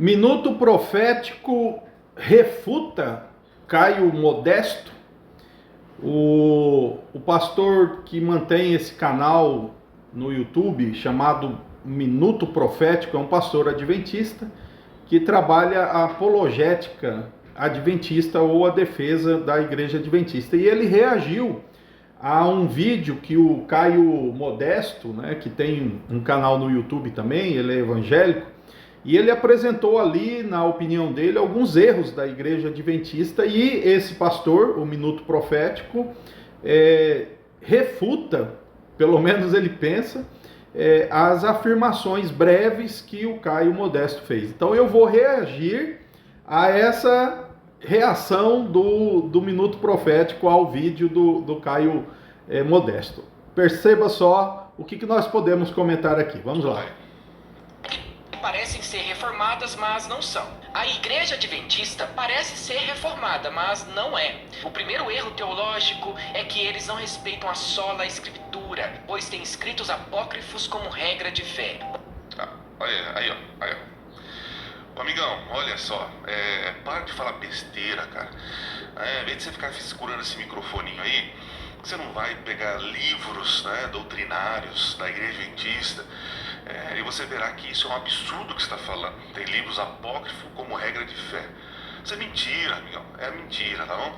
Minuto Profético refuta Caio Modesto. O pastor que mantém esse canal no YouTube, chamado Minuto Profético, é um pastor adventista que trabalha a apologética adventista ou a defesa da igreja adventista. E ele reagiu a um vídeo que o Caio Modesto, né, que tem um canal no YouTube também, ele é evangélico, e ele apresentou ali, na opinião dele, alguns erros da igreja adventista, e esse pastor, o Minuto Profético, refuta, pelo menos ele pensa, as afirmações breves que o Caio Modesto fez. Então eu vou reagir a essa reação do Minuto Profético ao vídeo do Caio Modesto. Perceba só o que nós podemos comentar aqui. Vamos lá. Parecem ser reformadas, mas não são. A igreja adventista parece ser reformada, mas não é. O primeiro erro teológico é que eles não respeitam a sola escritura, pois têm escritos apócrifos como regra de fé. Aí, ó. Amigão, olha só, para de falar besteira, cara. Em vez de você ficar segurando esse microfoninho aí, você não vai pegar livros, né, doutrinários da igreja adventista, e você verá que isso é um absurdo que você está falando. Tem livros apócrifos como regra de fé. Isso é mentira, amigão. É mentira, tá bom?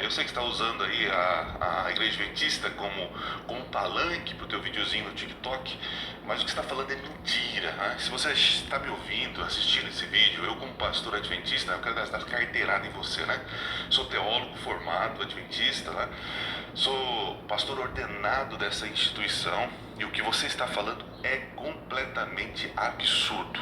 Eu sei que você está usando aí a igreja adventista como palanque para o teu videozinho no TikTok, mas o que você está falando é mentira, né? Se você está me ouvindo, assistindo esse vídeo, eu como pastor adventista, eu quero dar carteirada em você, né? Sou teólogo formado adventista, né? Sou pastor ordenado dessa instituição, e o que você está falando é completamente absurdo.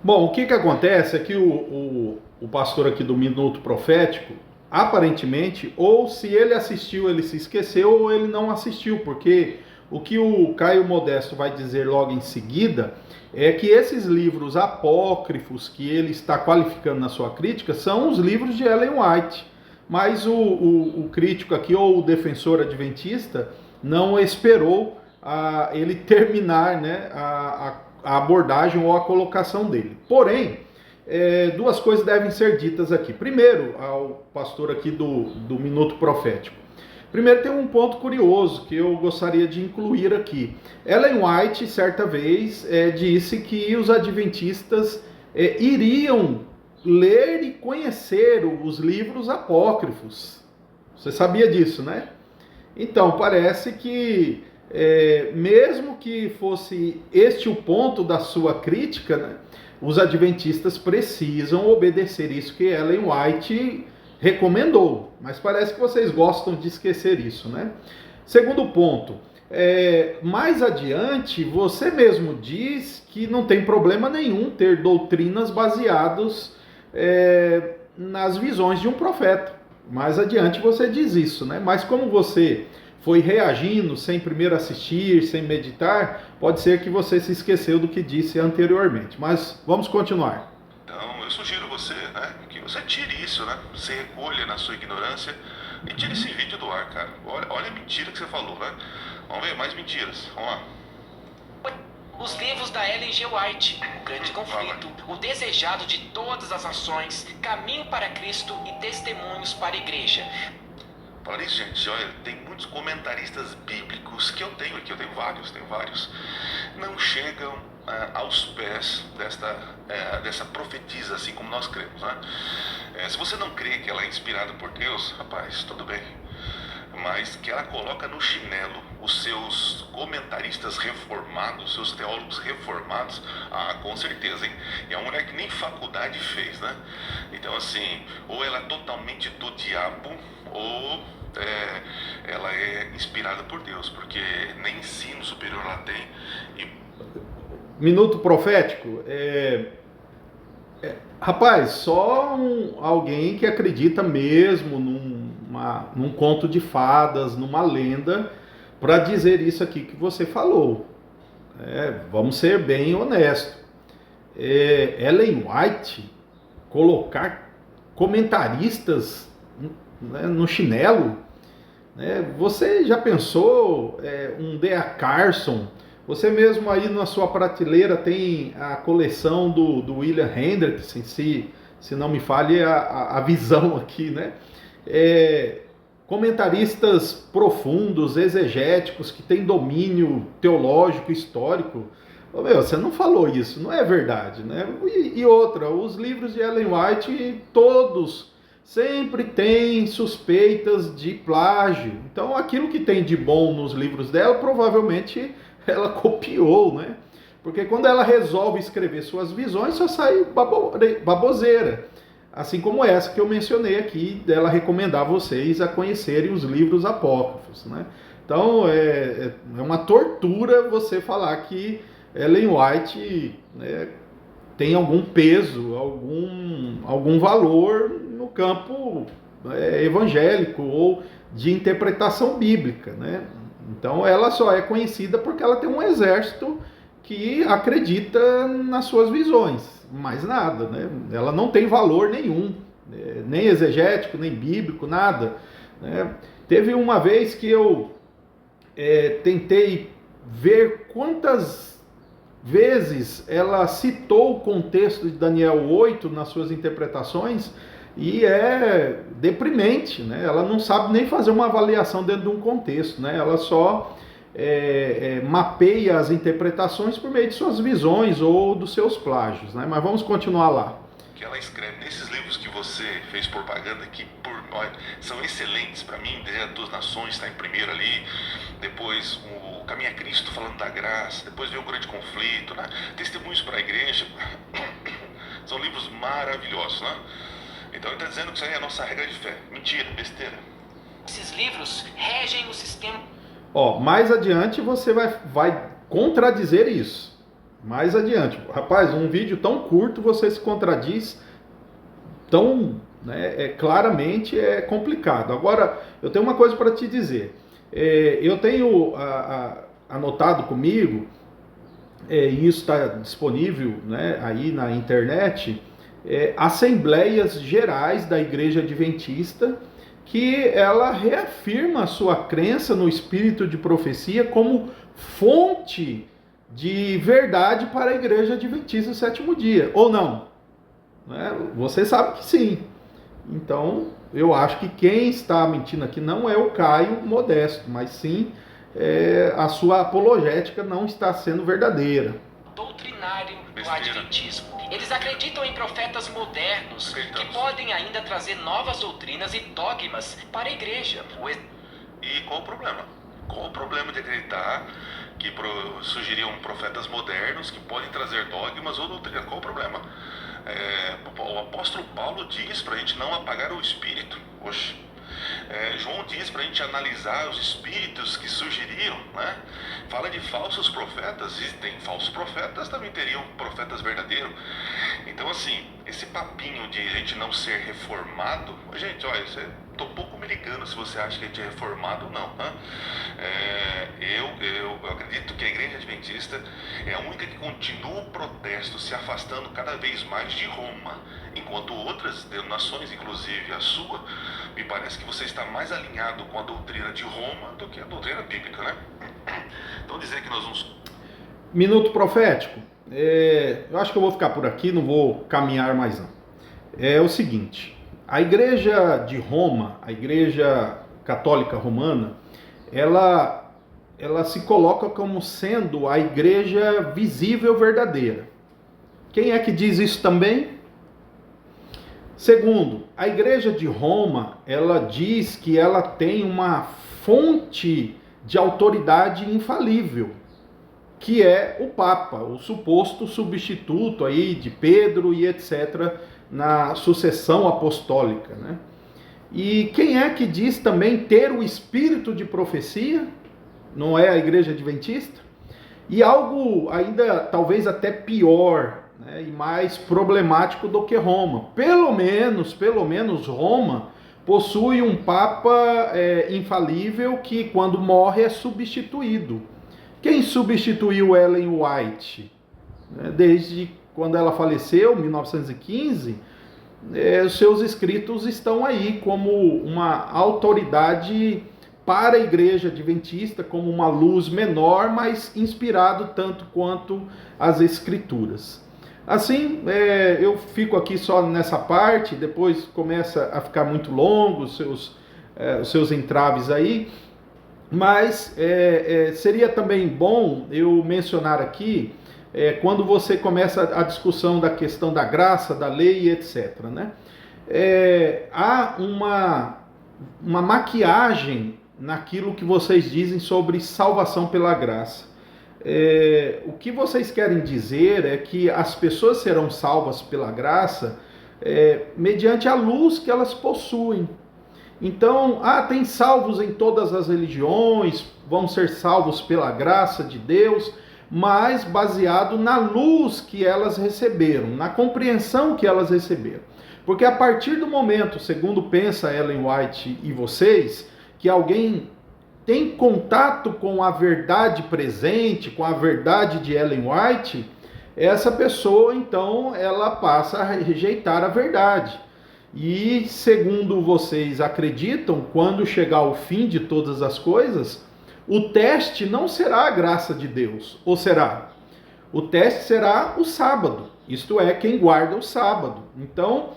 Bom, o que acontece é que o pastor aqui do Minuto Profético, aparentemente, ou se ele assistiu, ele se esqueceu, ou ele não assistiu, porque o que o Caio Modesto vai dizer logo em seguida é que esses livros apócrifos que ele está qualificando na sua crítica são os livros de Ellen White, mas o crítico aqui, ou o defensor adventista, não esperou ele terminar, né, a abordagem ou a colocação dele. Porém, duas coisas devem ser ditas aqui. Primeiro, ao pastor aqui do Minuto Profético. Primeiro, tem um ponto curioso que eu gostaria de incluir aqui. Ellen White, certa vez, disse que os adventistas iriam ler e conhecer os livros apócrifos. Você sabia disso, né? Então, parece que mesmo que fosse este o ponto da sua crítica, né, os adventistas precisam obedecer isso que Ellen White recomendou. Mas parece que vocês gostam de esquecer isso, né? Segundo ponto, mais adiante, você mesmo diz que não tem problema nenhum ter doutrinas baseadas nas visões de um profeta. Mais adiante você diz isso, né? Mas como você foi reagindo sem primeiro assistir, sem meditar, pode ser que você se esqueceu do que disse anteriormente. Mas vamos continuar. Então, eu sugiro você, né, que você tire isso, né? Você recolha na sua ignorância e tire esse vídeo do ar, cara. Olha a mentira que você falou, né? Vamos ver mais mentiras. Vamos lá. Os livros da Ellen G. White, O Grande Conflito, O Desejado de Todas as Nações, Caminho para Cristo e Testemunhos para a Igreja. Fala nisso, gente, olha, tem muitos comentaristas bíblicos que eu tenho aqui, eu tenho vários, não chegam aos pés dessa profetisa, assim como nós cremos, né? Se você não crê que ela é inspirada por Deus, rapaz, tudo bem, mas que ela coloca no chinelo os seus comentaristas reformados, seus teólogos reformados, com certeza, hein? E é uma mulher que nem faculdade fez, né? Então, assim, ou ela é totalmente do diabo, ou ela é inspirada por Deus, porque nem ensino superior ela tem. Minuto Profético, rapaz, só alguém que acredita mesmo num conto de fadas, numa lenda, para dizer isso aqui que você falou. Vamos ser bem honestos. Ellen White colocar comentaristas, né, no chinelo, né? Você já pensou um D.A. Carson Você mesmo aí na sua prateleira tem a coleção do William Hendrickson, se não me falhe a visão aqui, né? Comentaristas profundos, exegéticos, que têm domínio teológico, histórico. Você não falou isso, não é verdade, né? E outra, os livros de Ellen White, todos sempre têm suspeitas de plágio. Então, aquilo que tem de bom nos livros dela, provavelmente ela copiou, né? Porque quando ela resolve escrever suas visões, só sai baboseira. Assim como essa que eu mencionei aqui, dela recomendar vocês a conhecerem os livros apócrifos, né? Então, é uma tortura você falar que Ellen White, né, tem algum peso, algum valor no campo evangélico ou de interpretação bíblica, né? Então ela só é conhecida porque ela tem um exército que acredita nas suas visões, mais nada, né? Ela não tem valor nenhum, nem exegético, nem bíblico, nada, né? Teve uma vez que eu tentei ver quantas vezes ela citou o contexto de Daniel 8 nas suas interpretações, e é deprimente, né? Ela não sabe nem fazer uma avaliação dentro de um contexto, né? Ela só mapeia as interpretações por meio de suas visões ou dos seus plágios, né? Mas vamos continuar lá. Que ela escreve nesses livros que você fez propaganda, que são excelentes para mim, Desejo das Duas Nações está em primeiro ali, depois o Caminho a Cristo falando da graça, depois vem o Grande Conflito, né? Testemunhos para a Igreja, são livros maravilhosos, né? Então ele está dizendo que isso aí é a nossa regra de fé. Mentira, besteira. Esses livros regem o sistema. Mais adiante você vai contradizer isso. Mais adiante. Rapaz, um vídeo tão curto você se contradiz tão, né, claramente é complicado. Agora, eu tenho uma coisa para te dizer. Eu tenho anotado comigo, e isso está disponível, né, aí na internet, assembleias gerais da Igreja Adventista, que ela reafirma a sua crença no espírito de profecia como fonte de verdade para a Igreja Adventista do Sétimo Dia, ou não? Né? Você sabe que sim. Então, eu acho que quem está mentindo aqui não é o Caio Modesto, mas sim a sua apologética não está sendo verdadeira. Doutrinário do Adventismo. Eles acreditam em profetas modernos que podem ainda trazer novas doutrinas e dogmas para a igreja. E qual o problema? Qual o problema de acreditar que surgiriam profetas modernos que podem trazer dogmas ou doutrinas? Qual o problema? O apóstolo Paulo diz para a gente não apagar o espírito. Oxe. João diz para a gente analisar os espíritos que surgiriam, né? Fala de falsos profetas, e tem falsos profetas, também teriam profetas verdadeiros. Então, assim, esse papinho de a gente não ser reformado, gente, olha, tô um pouco me ligando se você acha que a gente é reformado ou não, né? Eu acredito que a Igreja Adventista é a única que continua o protesto, se afastando cada vez mais de Roma, enquanto outras denominações, inclusive a sua, me parece que você está mais alinhado com a doutrina de Roma do que a doutrina bíblica, né? Então dizer que nós vamos... Minuto profético. Eu acho que eu vou ficar por aqui, não vou caminhar mais não. É o seguinte, a Igreja de Roma, a Igreja Católica Romana, ela se coloca como sendo a igreja visível verdadeira. Quem é que diz isso também? Segundo, a Igreja de Roma, ela diz que ela tem uma fonte de autoridade infalível, que é o Papa, o suposto substituto aí de Pedro e etc. na sucessão apostólica, né? E quem é que diz também ter o espírito de profecia? Não é a Igreja Adventista? E algo ainda talvez até pior, né, e mais problemático do que Roma. Pelo menos Roma possui um Papa infalível que quando morre é substituído. Quem substituiu Ellen White? Desde quando ela faleceu, em 1915, os seus escritos estão aí como uma autoridade para a igreja adventista como uma luz menor, mas inspirado tanto quanto as escrituras. Assim, eu fico aqui só nessa parte, depois começa a ficar muito longo os seus entraves aí, mas seria também bom eu mencionar aqui, quando você começa a discussão da questão da graça, da lei, etc., né? Há uma maquiagem naquilo que vocês dizem sobre salvação pela graça. O que vocês querem dizer é que as pessoas serão salvas pela graça mediante a luz que elas possuem. Então, tem salvos em todas as religiões, vão ser salvos pela graça de Deus, mas baseado na luz que elas receberam, na compreensão que elas receberam. Porque a partir do momento, segundo pensa Ellen White e vocês, que alguém tem contato com a verdade presente, com a verdade de Ellen White, essa pessoa, então, ela passa a rejeitar a verdade. E, segundo vocês acreditam, quando chegar o fim de todas as coisas, o teste não será a graça de Deus, ou será? O teste será o sábado, isto é, quem guarda o sábado. Então,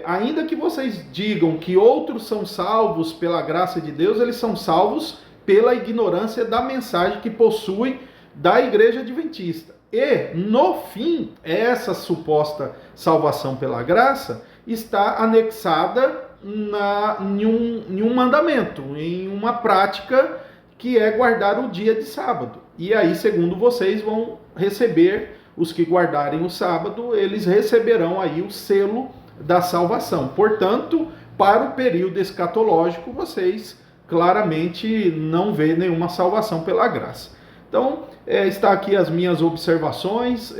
ainda que vocês digam que outros são salvos pela graça de Deus, eles são salvos pela ignorância da mensagem que possuem da igreja adventista. E, no fim, essa suposta salvação pela graça está anexada em um mandamento, em uma prática que é guardar o dia de sábado. E aí, segundo vocês, vão receber, os que guardarem o sábado, eles receberão aí o selo da salvação. Portanto, para o período escatológico, vocês claramente não vê nenhuma salvação pela graça. Então, está aqui as minhas observações.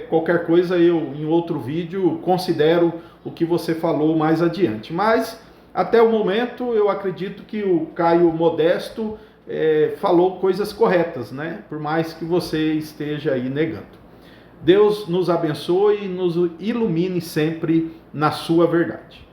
Qualquer coisa eu, em outro vídeo, considero o que você falou mais adiante. Mas, até o momento, eu acredito que o Caio Modesto falou coisas corretas, né? Por mais que você esteja aí negando. Deus nos abençoe e nos ilumine sempre na sua verdade.